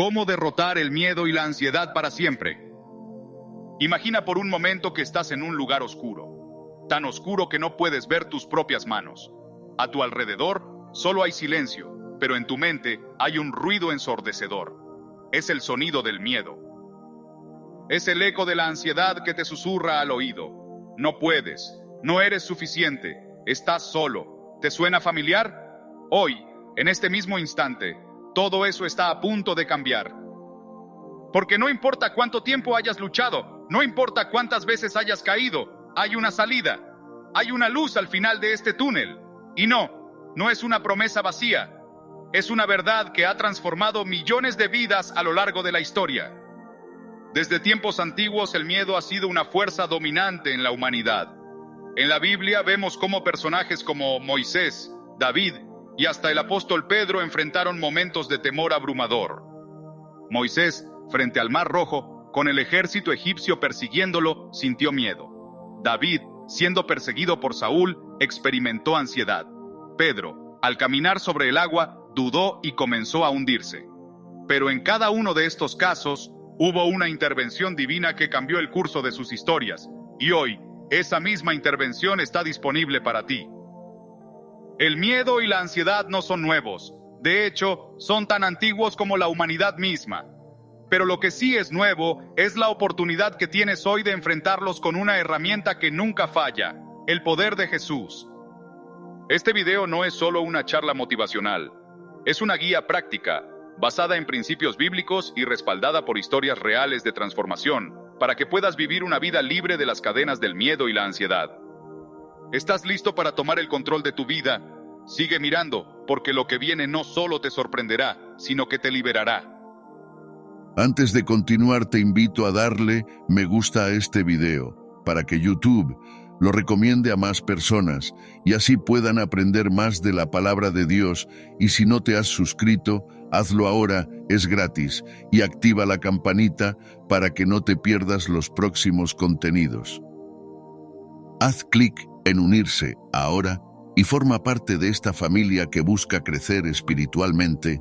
¿Cómo derrotar el miedo y la ansiedad para siempre? Imagina por un momento que estás en un lugar oscuro, tan oscuro que no puedes ver tus propias manos. A tu alrededor solo hay silencio, pero en tu mente hay un ruido ensordecedor. Es el sonido del miedo. Es el eco de la ansiedad que te susurra al oído. No puedes, no eres suficiente, estás solo. ¿Te suena familiar? Hoy, en este mismo instante, todo eso está a punto de cambiar. Porque no importa cuánto tiempo hayas luchado, no importa cuántas veces hayas caído, hay una salida, hay una luz al final de este túnel. Y no es una promesa vacía, es una verdad que ha transformado millones de vidas a lo largo de la historia. Desde tiempos antiguos el miedo ha sido una fuerza dominante en la humanidad. En la Biblia vemos cómo personajes como Moisés, David y hasta el apóstol Pedro enfrentaron momentos de temor abrumador. Moisés, frente al Mar Rojo, con el ejército egipcio persiguiéndolo, sintió miedo. David, siendo perseguido por Saúl, experimentó ansiedad. Pedro, al caminar sobre el agua, dudó y comenzó a hundirse. Pero en cada uno de estos casos, hubo una intervención divina que cambió el curso de sus historias. Y hoy, esa misma intervención está disponible para ti. El miedo y la ansiedad no son nuevos. De hecho, son tan antiguos como la humanidad misma. Pero lo que sí es nuevo es la oportunidad que tienes hoy de enfrentarlos con una herramienta que nunca falla, el poder de Jesús. Este video no es solo una charla motivacional. Es una guía práctica, basada en principios bíblicos y respaldada por historias reales de transformación, para que puedas vivir una vida libre de las cadenas del miedo y la ansiedad. ¿Estás listo para tomar el control de tu vida? Sigue mirando, porque lo que viene no solo te sorprenderá, sino que te liberará. Antes de continuar, te invito a darle me gusta a este video, para que YouTube lo recomiende a más personas y así puedan aprender más de la palabra de Dios. Y si no te has suscrito, hazlo ahora, es gratis, y activa la campanita para que no te pierdas los próximos contenidos. Haz clic en unirse ahora y forma parte de esta familia que busca crecer espiritualmente.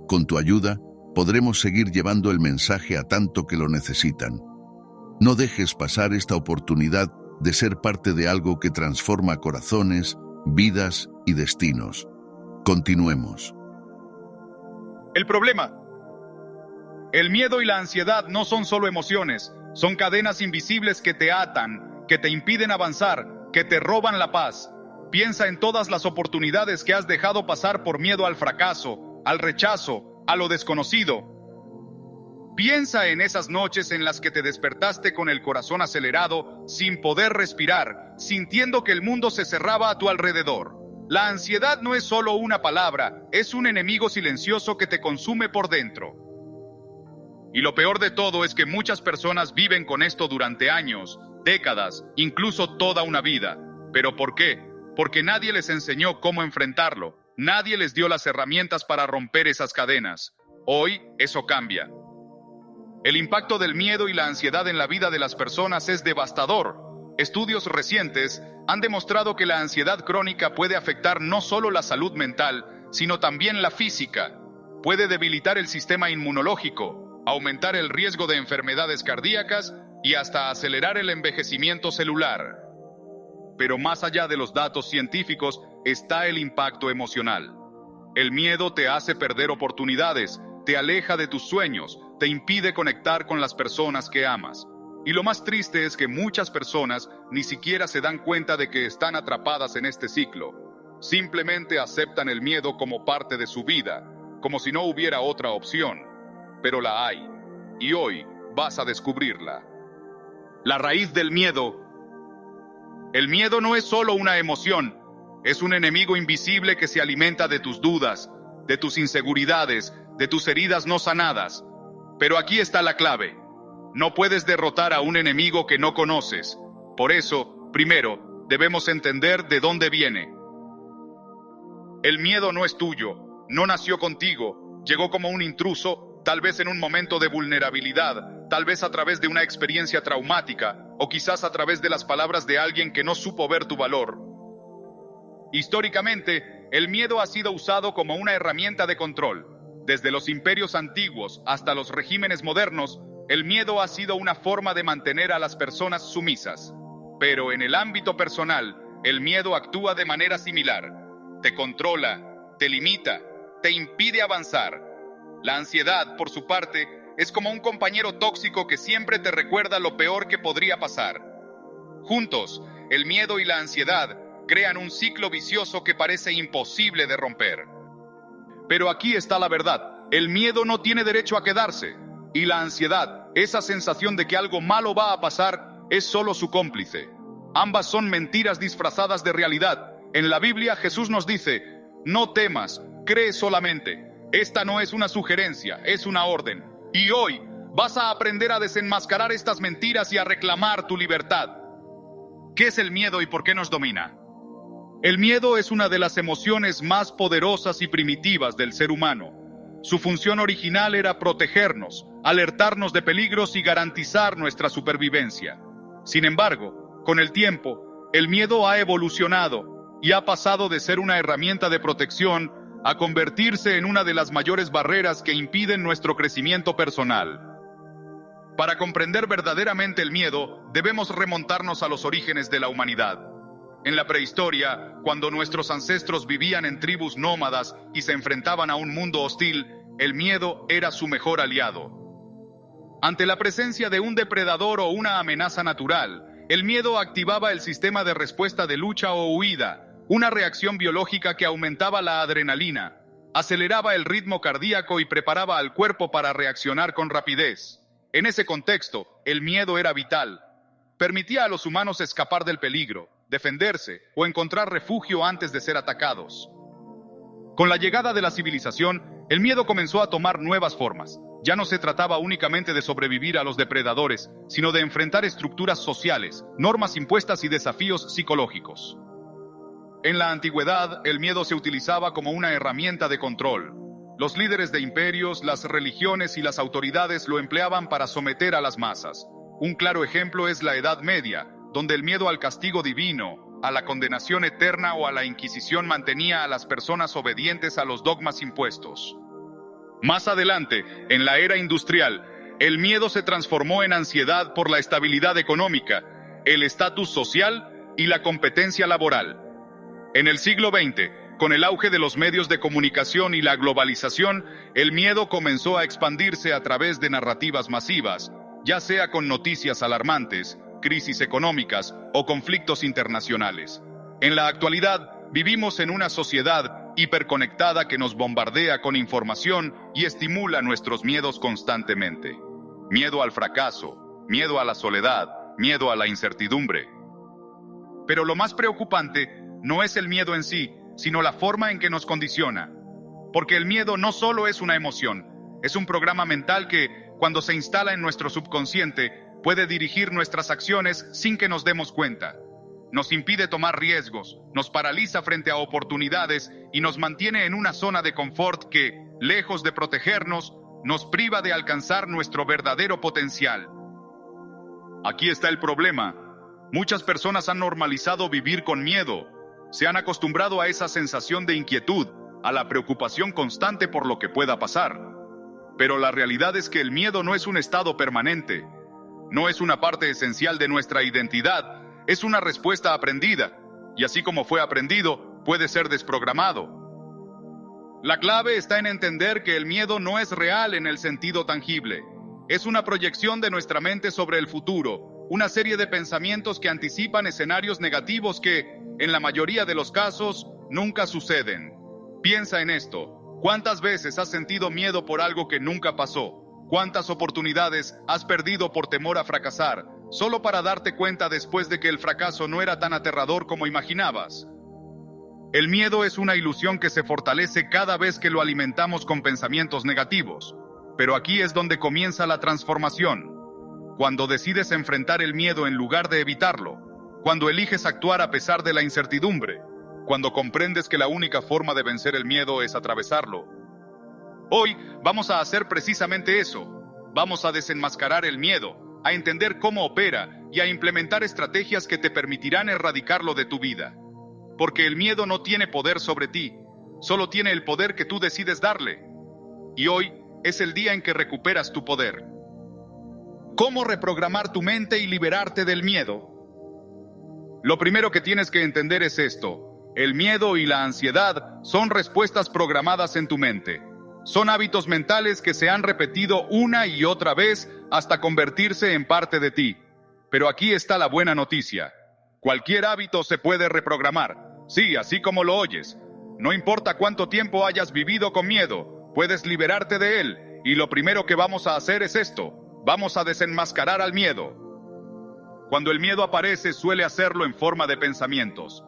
Con tu ayuda, podremos seguir llevando el mensaje a tanto que lo necesitan. No dejes pasar esta oportunidad de ser parte de algo que transforma corazones, vidas y destinos. Continuemos. El problema. El miedo y la ansiedad no son solo emociones, son cadenas invisibles que te atan, que te impiden avanzar, que te roban la paz. Piensa en todas las oportunidades que has dejado pasar por miedo al fracaso, al rechazo, a lo desconocido. Piensa en esas noches en las que te despertaste con el corazón acelerado, sin poder respirar, sintiendo que el mundo se cerraba a tu alrededor. La ansiedad no es solo una palabra, es un enemigo silencioso que te consume por dentro. Y lo peor de todo es que muchas personas viven con esto durante años, décadas, incluso toda una vida. ¿Pero por qué? Porque nadie les enseñó cómo enfrentarlo. Nadie les dio las herramientas para romper esas cadenas. Hoy, eso cambia. El impacto del miedo y la ansiedad en la vida de las personas es devastador. Estudios recientes han demostrado que la ansiedad crónica puede afectar no solo la salud mental, sino también la física. Puede debilitar el sistema inmunológico, aumentar el riesgo de enfermedades cardíacas y hasta acelerar el envejecimiento celular. Pero más allá de los datos científicos está el impacto emocional. El miedo te hace perder oportunidades, te aleja de tus sueños, te impide conectar con las personas que amas. Y lo más triste es que muchas personas ni siquiera se dan cuenta de que están atrapadas en este ciclo. Simplemente aceptan el miedo como parte de su vida, como si no hubiera otra opción. Pero la hay, y hoy vas a descubrirla. La raíz del miedo. El miedo no es solo una emoción, es un enemigo invisible que se alimenta de tus dudas, de tus inseguridades, de tus heridas no sanadas. Pero aquí está la clave. No puedes derrotar a un enemigo que no conoces. Por eso, primero, debemos entender de dónde viene. El miedo no es tuyo, no nació contigo, llegó como un intruso, tal vez en un momento de vulnerabilidad, tal vez a través de una experiencia traumática, o quizás a través de las palabras de alguien que no supo ver tu valor. Históricamente, el miedo ha sido usado como una herramienta de control. Desde los imperios antiguos hasta los regímenes modernos, el miedo ha sido una forma de mantener a las personas sumisas. Pero en el ámbito personal, el miedo actúa de manera similar. Te controla, te limita, te impide avanzar. La ansiedad, por su parte, es como un compañero tóxico que siempre te recuerda lo peor que podría pasar. Juntos, el miedo y la ansiedad crean un ciclo vicioso que parece imposible de romper. Pero aquí está la verdad. El miedo no tiene derecho a quedarse. Y la ansiedad, esa sensación de que algo malo va a pasar, es solo su cómplice. Ambas son mentiras disfrazadas de realidad. En la Biblia, Jesús nos dice: no temas, cree solamente. Esta no es una sugerencia, es una orden. Y hoy vas a aprender a desenmascarar estas mentiras y a reclamar tu libertad. ¿Qué es el miedo y por qué nos domina? El miedo es una de las emociones más poderosas y primitivas del ser humano. Su función original era protegernos, alertarnos de peligros y garantizar nuestra supervivencia. Sin embargo, con el tiempo, el miedo ha evolucionado y ha pasado de ser una herramienta de protección a convertirse en una de las mayores barreras que impiden nuestro crecimiento personal. Para comprender verdaderamente el miedo, debemos remontarnos a los orígenes de la humanidad. En la prehistoria, cuando nuestros ancestros vivían en tribus nómadas y se enfrentaban a un mundo hostil, el miedo era su mejor aliado. Ante la presencia de un depredador o una amenaza natural, el miedo activaba el sistema de respuesta de lucha o huida, una reacción biológica que aumentaba la adrenalina, aceleraba el ritmo cardíaco y preparaba al cuerpo para reaccionar con rapidez. En ese contexto, el miedo era vital. Permitía a los humanos escapar del peligro, defenderse o encontrar refugio antes de ser atacados. Con la llegada de la civilización, el miedo comenzó a tomar nuevas formas. Ya no se trataba únicamente de sobrevivir a los depredadores, sino de enfrentar estructuras sociales, normas impuestas y desafíos psicológicos. En la antigüedad, el miedo se utilizaba como una herramienta de control. Los líderes de imperios, las religiones y las autoridades lo empleaban para someter a las masas. Un claro ejemplo es la Edad Media, donde el miedo al castigo divino, a la condenación eterna o a la Inquisición mantenía a las personas obedientes a los dogmas impuestos. Más adelante, en la era industrial, el miedo se transformó en ansiedad por la estabilidad económica, el estatus social y la competencia laboral. En el siglo XX, con el auge de los medios de comunicación y la globalización, el miedo comenzó a expandirse a través de narrativas masivas, ya sea con noticias alarmantes, crisis económicas o conflictos internacionales. En la actualidad, vivimos en una sociedad hiperconectada que nos bombardea con información y estimula nuestros miedos constantemente. Miedo al fracaso, miedo a la soledad, miedo a la incertidumbre. Pero lo más preocupante no es el miedo en sí, sino la forma en que nos condiciona. Porque el miedo no solo es una emoción, es un programa mental que, cuando se instala en nuestro subconsciente, puede dirigir nuestras acciones sin que nos demos cuenta. Nos impide tomar riesgos, nos paraliza frente a oportunidades y nos mantiene en una zona de confort que, lejos de protegernos, nos priva de alcanzar nuestro verdadero potencial. Aquí está el problema. Muchas personas han normalizado vivir con miedo. Se han acostumbrado a esa sensación de inquietud, a la preocupación constante por lo que pueda pasar. Pero la realidad es que el miedo no es un estado permanente. No es una parte esencial de nuestra identidad, es una respuesta aprendida, y así como fue aprendido, puede ser desprogramado. La clave está en entender que el miedo no es real en el sentido tangible. Es una proyección de nuestra mente sobre el futuro, una serie de pensamientos que anticipan escenarios negativos que, en la mayoría de los casos, nunca suceden. Piensa en esto. ¿Cuántas veces has sentido miedo por algo que nunca pasó? ¿Cuántas oportunidades has perdido por temor a fracasar, solo para darte cuenta después de que el fracaso no era tan aterrador como imaginabas? El miedo es una ilusión que se fortalece cada vez que lo alimentamos con pensamientos negativos. Pero aquí es donde comienza la transformación. Cuando decides enfrentar el miedo en lugar de evitarlo, cuando eliges actuar a pesar de la incertidumbre, cuando comprendes que la única forma de vencer el miedo es atravesarlo. Hoy vamos a hacer precisamente eso. Vamos a desenmascarar el miedo, a entender cómo opera y a implementar estrategias que te permitirán erradicarlo de tu vida. Porque el miedo no tiene poder sobre ti, solo tiene el poder que tú decides darle. Y hoy es el día en que recuperas tu poder. ¿Cómo reprogramar tu mente y liberarte del miedo? Lo primero que tienes que entender es esto. El miedo y la ansiedad son respuestas programadas en tu mente. Son hábitos mentales que se han repetido una y otra vez hasta convertirse en parte de ti. Pero aquí está la buena noticia. Cualquier hábito se puede reprogramar. Sí, así como lo oyes. No importa cuánto tiempo hayas vivido con miedo, puedes liberarte de él. Y lo primero que vamos a hacer es esto. Vamos a desenmascarar al miedo. Cuando el miedo aparece, suele hacerlo en forma de pensamientos.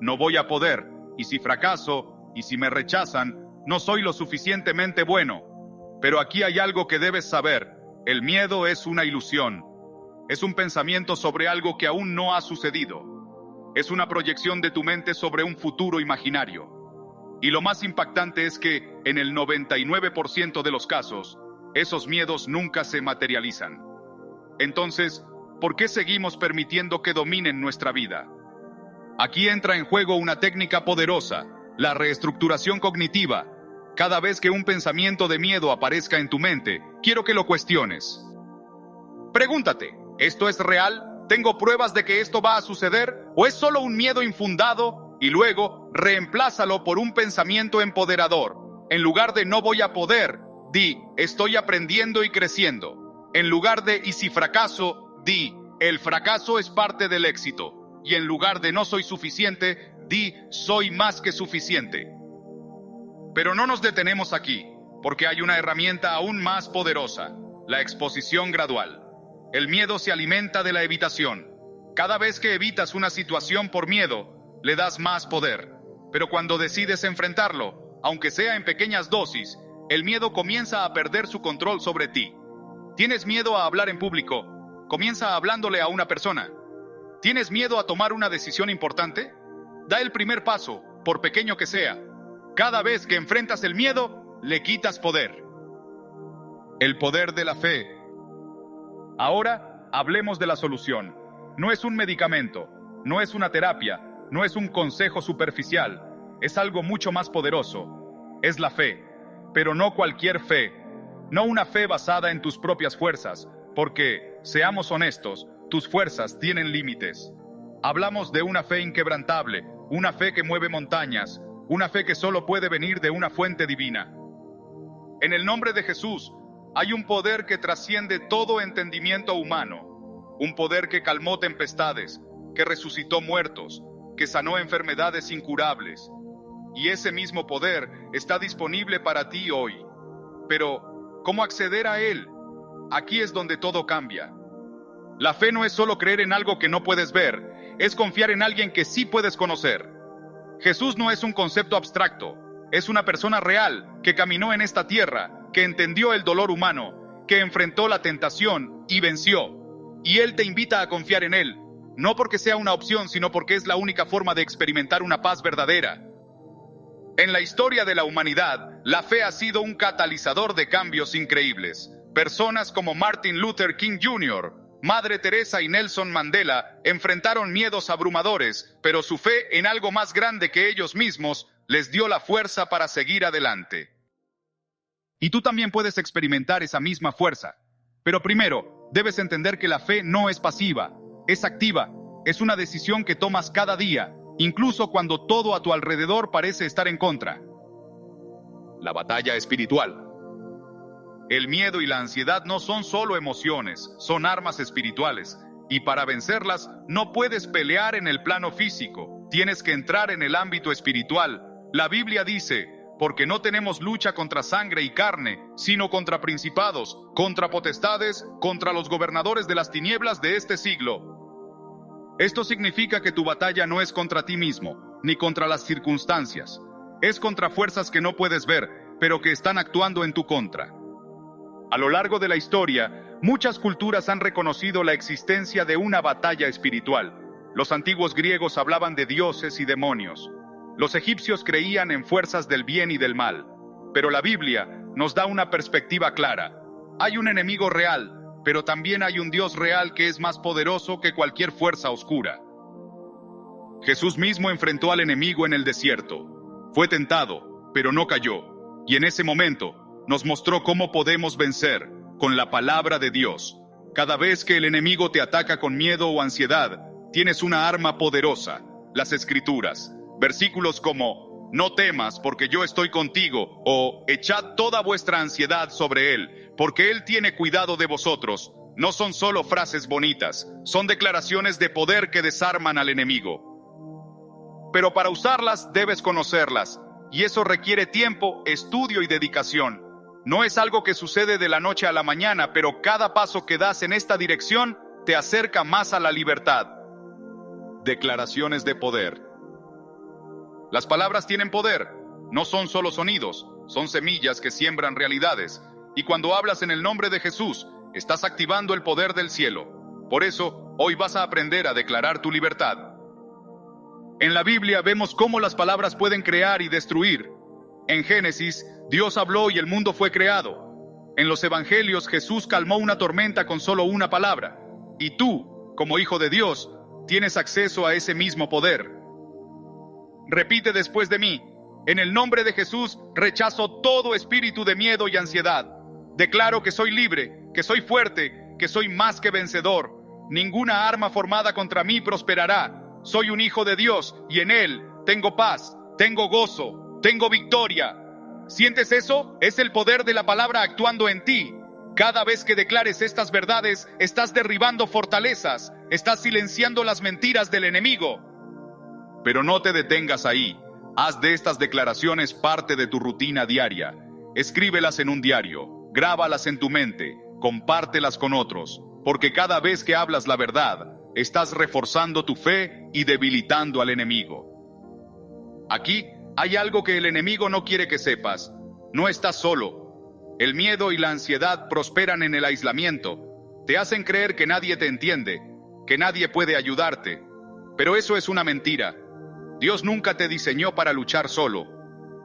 No voy a poder, y si fracaso, y si me rechazan, no soy lo suficientemente bueno. Pero aquí hay algo que debes saber. El miedo es una ilusión. Es un pensamiento sobre algo que aún no ha sucedido. Es una proyección de tu mente sobre un futuro imaginario. Y lo más impactante es que, en el 99% de los casos, esos miedos nunca se materializan. Entonces, ¿por qué seguimos permitiendo que dominen nuestra vida? Aquí entra en juego una técnica poderosa, la reestructuración cognitiva. Cada vez que un pensamiento de miedo aparezca en tu mente, quiero que lo cuestiones. Pregúntate, ¿esto es real? ¿Tengo pruebas de que esto va a suceder? ¿O es solo un miedo infundado? Y luego, reemplázalo por un pensamiento empoderador. En lugar de no voy a poder, di, estoy aprendiendo y creciendo. En lugar de y si fracaso, di, el fracaso es parte del éxito. Y en lugar de no soy suficiente, di, soy más que suficiente. Pero no nos detenemos aquí, porque hay una herramienta aún más poderosa, la exposición gradual. El miedo se alimenta de la evitación. Cada vez que evitas una situación por miedo, le das más poder. Pero cuando decides enfrentarlo, aunque sea en pequeñas dosis, el miedo comienza a perder su control sobre ti. ¿Tienes miedo a hablar en público? Comienza hablándole a una persona. ¿Tienes miedo a tomar una decisión importante? Da el primer paso, por pequeño que sea. Cada vez que enfrentas el miedo, le quitas poder. El poder de la fe. Ahora, hablemos de la solución. No es un medicamento, no es una terapia, no es un consejo superficial. Es algo mucho más poderoso. Es la fe. Pero no cualquier fe. No una fe basada en tus propias fuerzas, porque, seamos honestos, tus fuerzas tienen límites. Hablamos de una fe inquebrantable, una fe que mueve montañas, una fe que solo puede venir de una fuente divina. En el nombre de Jesús, hay un poder que trasciende todo entendimiento humano, un poder que calmó tempestades, que resucitó muertos, que sanó enfermedades incurables. Y ese mismo poder está disponible para ti hoy. Pero, ¿cómo acceder a él? Aquí es donde todo cambia. La fe no es solo creer en algo que no puedes ver, es confiar en alguien que sí puedes conocer. Jesús no es un concepto abstracto, es una persona real que caminó en esta tierra, que entendió el dolor humano, que enfrentó la tentación y venció. Y Él te invita a confiar en Él, no porque sea una opción, sino porque es la única forma de experimentar una paz verdadera. En la historia de la humanidad, la fe ha sido un catalizador de cambios increíbles. Personas como Martin Luther King Jr., Madre Teresa y Nelson Mandela enfrentaron miedos abrumadores, pero su fe en algo más grande que ellos mismos les dio la fuerza para seguir adelante. Y tú también puedes experimentar esa misma fuerza. Pero primero, debes entender que la fe no es pasiva, es activa, es una decisión que tomas cada día, incluso cuando todo a tu alrededor parece estar en contra. La batalla espiritual. El miedo y la ansiedad no son solo emociones, son armas espirituales. Y para vencerlas, no puedes pelear en el plano físico, tienes que entrar en el ámbito espiritual. La Biblia dice, porque no tenemos lucha contra sangre y carne, sino contra principados, contra potestades, contra los gobernadores de las tinieblas de este siglo. Esto significa que tu batalla no es contra ti mismo, ni contra las circunstancias. Es contra fuerzas que no puedes ver, pero que están actuando en tu contra. A lo largo de la historia, muchas culturas han reconocido la existencia de una batalla espiritual. Los antiguos griegos hablaban de dioses y demonios. Los egipcios creían en fuerzas del bien y del mal. Pero la Biblia nos da una perspectiva clara. Hay un enemigo real, pero también hay un Dios real que es más poderoso que cualquier fuerza oscura. Jesús mismo enfrentó al enemigo en el desierto. Fue tentado, pero no cayó. Y en ese momento, nos mostró cómo podemos vencer con la palabra de Dios. Cada vez que el enemigo te ataca con miedo o ansiedad, tienes una arma poderosa, las Escrituras. Versículos como, no temas porque yo estoy contigo, o echad toda vuestra ansiedad sobre Él, porque Él tiene cuidado de vosotros. No son solo frases bonitas, son declaraciones de poder que desarman al enemigo. Pero para usarlas debes conocerlas, y eso requiere tiempo, estudio y dedicación. No es algo que sucede de la noche a la mañana, pero cada paso que das en esta dirección te acerca más a la libertad. Declaraciones de poder. Las palabras tienen poder, no son solo sonidos, son semillas que siembran realidades. Y cuando hablas en el nombre de Jesús, estás activando el poder del cielo. Por eso, hoy vas a aprender a declarar tu libertad. En la Biblia vemos cómo las palabras pueden crear y destruir. En Génesis, Dios habló y el mundo fue creado. En los Evangelios, Jesús calmó una tormenta con solo una palabra. Y tú, como hijo de Dios, tienes acceso a ese mismo poder. Repite después de mí: en el nombre de Jesús, rechazo todo espíritu de miedo y ansiedad. Declaro que soy libre, que soy fuerte, que soy más que vencedor. Ninguna arma formada contra mí prosperará. Soy un hijo de Dios y en Él tengo paz, tengo gozo, tengo victoria. ¿Sientes eso? Es el poder de la palabra actuando en ti. Cada vez que declares estas verdades, estás derribando fortalezas, estás silenciando las mentiras del enemigo. Pero no te detengas ahí. Haz de estas declaraciones parte de tu rutina diaria. Escríbelas en un diario, grábalas en tu mente, compártelas con otros, porque cada vez que hablas la verdad, estás reforzando tu fe y debilitando al enemigo. Aquí hay algo que el enemigo no quiere que sepas. No estás solo. El miedo y la ansiedad prosperan en el aislamiento. Te hacen creer que nadie te entiende, que nadie puede ayudarte. Pero eso es una mentira. Dios nunca te diseñó para luchar solo.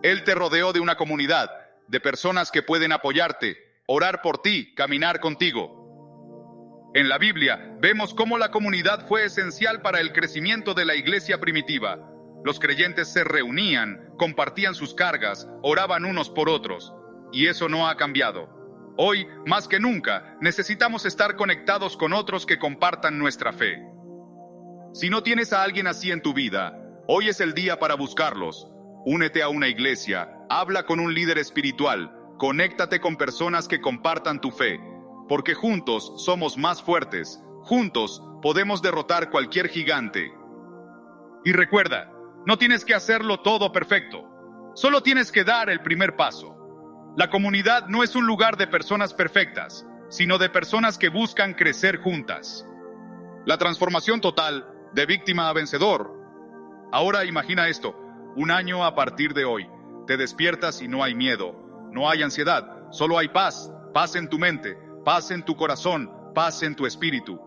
Él te rodeó de una comunidad, de personas que pueden apoyarte, orar por ti, caminar contigo. En la Biblia vemos cómo la comunidad fue esencial para el crecimiento de la iglesia primitiva. Los creyentes se reunían, compartían sus cargas, oraban unos por otros. Y eso no ha cambiado. Hoy, más que nunca, necesitamos estar conectados con otros que compartan nuestra fe. Si no tienes a alguien así en tu vida, hoy es el día para buscarlos. Únete a una iglesia, habla con un líder espiritual, conéctate con personas que compartan tu fe, porque juntos somos más fuertes, juntos podemos derrotar cualquier gigante. Y recuerda, no tienes que hacerlo todo perfecto, solo tienes que dar el primer paso. La comunidad no es un lugar de personas perfectas, sino de personas que buscan crecer juntas. La transformación total, de víctima a vencedor. Ahora imagina esto, 1 año a partir de hoy. Te despiertas y no hay miedo, no hay ansiedad, solo hay paz, paz en tu mente, paz en tu corazón, paz en tu espíritu.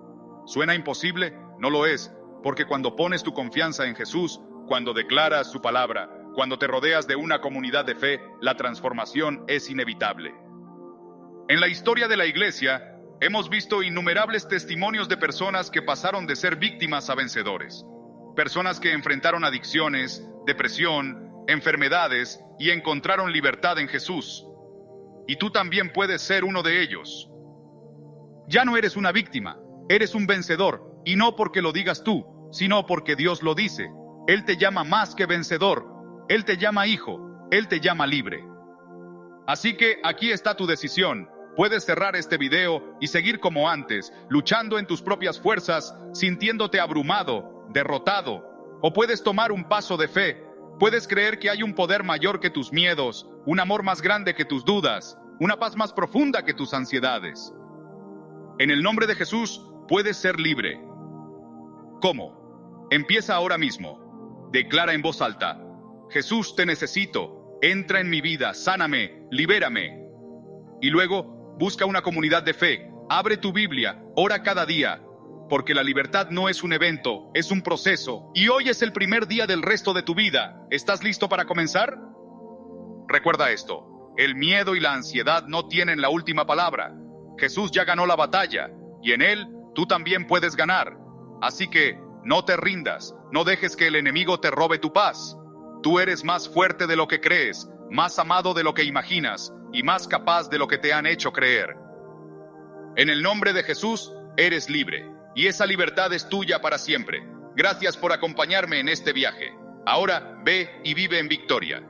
¿Suena imposible? No lo es, porque cuando pones tu confianza en Jesús, cuando declaras su palabra, cuando te rodeas de una comunidad de fe, la transformación es inevitable. En la historia de la iglesia, hemos visto innumerables testimonios de personas que pasaron de ser víctimas a vencedores. Personas que enfrentaron adicciones, depresión, enfermedades y encontraron libertad en Jesús. Y tú también puedes ser uno de ellos. Ya no eres una víctima, eres un vencedor, y no porque lo digas tú, sino porque Dios lo dice. Él te llama más que vencedor, Él te llama hijo, Él te llama libre. Así que aquí está tu decisión. Puedes cerrar este video y seguir como antes, luchando en tus propias fuerzas, sintiéndote abrumado, derrotado. O puedes tomar un paso de fe. Puedes creer que hay un poder mayor que tus miedos, un amor más grande que tus dudas, una paz más profunda que tus ansiedades. En el nombre de Jesús, puedes ser libre. ¿Cómo? Empieza ahora mismo. Declara en voz alta: Jesús, te necesito. Entra en mi vida, sáname, libérame. Y luego, busca una comunidad de fe, abre tu Biblia, ora cada día, porque la libertad no es un evento, es un proceso, y hoy es el primer día del resto de tu vida. ¿Estás listo para comenzar? Recuerda esto, el miedo y la ansiedad no tienen la última palabra. Jesús ya ganó la batalla, y en Él tú también puedes ganar. Así que, no te rindas, no dejes que el enemigo te robe tu paz. Tú eres más fuerte de lo que crees, más amado de lo que imaginas, y más capaz de lo que te han hecho creer. En el nombre de Jesús, eres libre, y esa libertad es tuya para siempre. Gracias por acompañarme en este viaje. Ahora, ve y vive en victoria.